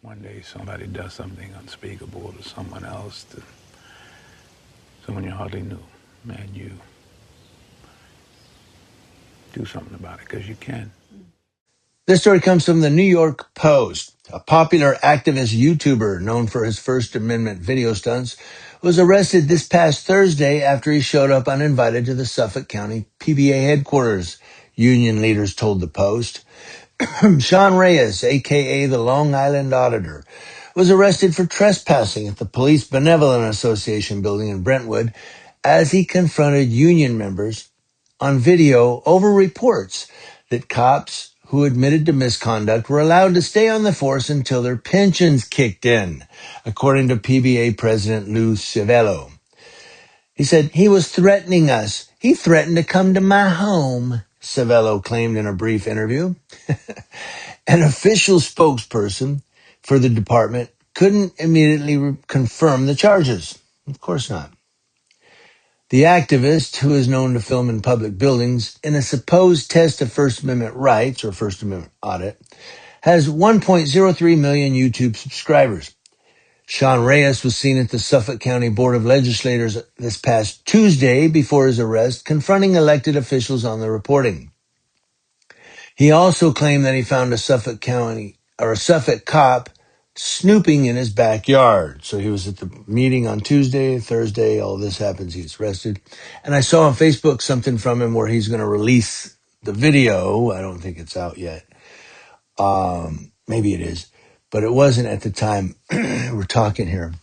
one day somebody does something unspeakable to someone else, to someone you hardly knew, and you do something about it, because you can. This story comes from the New York Post. A popular activist YouTuber known for his First Amendment video stunts was arrested this past Thursday after he showed up uninvited to the Suffolk County PBA headquarters, union leaders told the Post. Sean Reyes, a.k.a. the Long Island Auditor, was arrested for trespassing at the Police Benevolent Association building in Brentwood as he confronted union members on video over reports that cops who admitted to misconduct were allowed to stay on the force until their pensions kicked in, according to PBA President Lou Civello. He said, "He was threatening us. He threatened to come to my home," Civello claimed in a brief interview. An official spokesperson for the department couldn't immediately confirm the charges. Of course not. The activist, who is known to film in public buildings in a supposed test of First Amendment rights or First Amendment audit, has 1.03 million YouTube subscribers. Sean Reyes was seen at the Suffolk County Board of Legislators this past Tuesday before his arrest, confronting elected officials on the reporting. He also claimed that he found a Suffolk cop snooping in his backyard. So he was at the meeting on Tuesday, Thursday, all this happens, he's arrested. And I saw on Facebook something from him where he's going to release the video. I don't think it's out yet. Maybe it is, but it wasn't at the time we're talking here.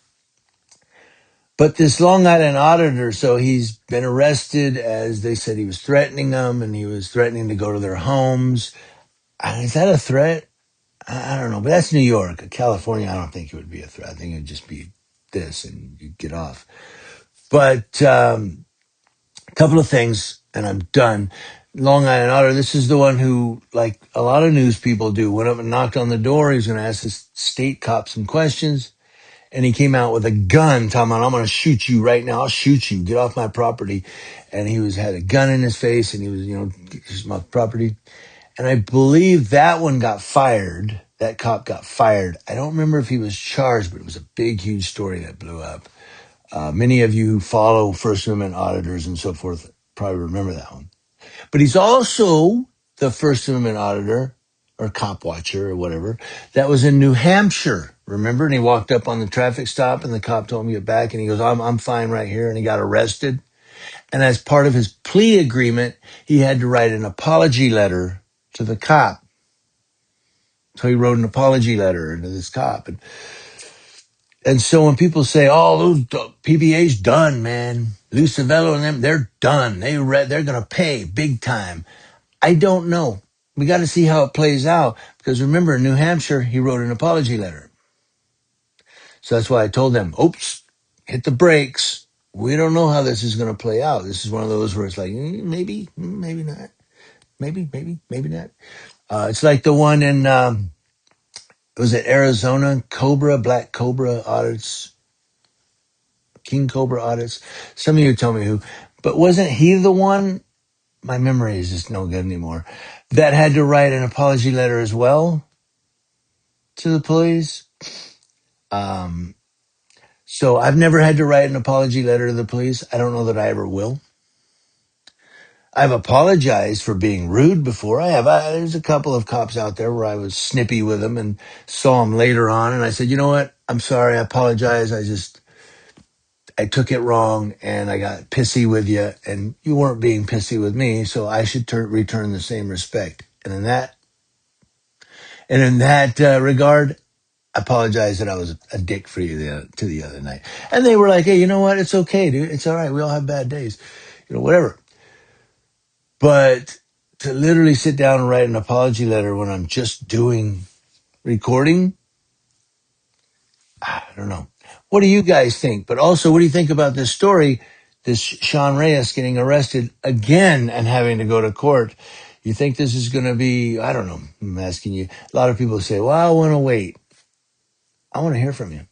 But this Long Island Auditor, so he's been arrested as they said he was threatening them and he was threatening to go to their homes. Is that a threat? I don't know, but that's New York. California, I don't think it would be a threat. I think it would just be this and you get off. But a couple of things, and I'm done. Long Island Auditor, this is the one who, like a lot of news people do, went up and knocked on the door. He was going to ask the state cop some questions. And he came out with a gun, talking about, "I'm going to shoot you right now. I'll shoot you. Get off my property." And he had a gun in his face and he was, this is my property. And I believe that one got fired. That cop got fired. I don't remember if he was charged, but it was a big, huge story that blew up. Many of you who follow First Amendment auditors and so forth probably remember that one. But he's also the First Amendment auditor or cop watcher or whatever that was in New Hampshire. Remember? And he walked up on the traffic stop and the cop told him to get back and he goes, I'm fine right here. And he got arrested. And as part of his plea agreement, he had to write an apology letter to the cop. So he wrote an apology letter to this cop. And so when people say, "Oh, those PBA's done, man. Lou Civello and them, they're done. They're going to pay big time." I don't know. We got to see how it plays out. Because remember, in New Hampshire, he wrote an apology letter. So that's why I told them, oops, hit the brakes. We don't know how this is going to play out. This is one of those where it's like, maybe, maybe not. Maybe not. It's like the one in, was it Arizona? Black Cobra audits, King Cobra audits. Some of you tell me who, but wasn't he the one? My memory is just no good anymore. That had to write an apology letter as well to the police. So I've never had to write an apology letter to the police. I don't know that I ever will. I've apologized for being rude before. There's a couple of cops out there where I was snippy with them and saw them later on. And I said, "You know what? I'm sorry. I apologize. I took it wrong and I got pissy with you and you weren't being pissy with me. So I should return the same respect." And in that regard, I apologize that I was a dick for you the other night. And they were like, "Hey, you know what? It's okay, dude. It's all right. We all have bad days, whatever." But to literally sit down and write an apology letter when I'm just doing recording, I don't know. What do you guys think? But also, what do you think about this story? This Sean Reyes getting arrested again and having to go to court. You think this is going to be, I don't know. I'm asking you. A lot of people say, "Well, I want to wait." I want to hear from you.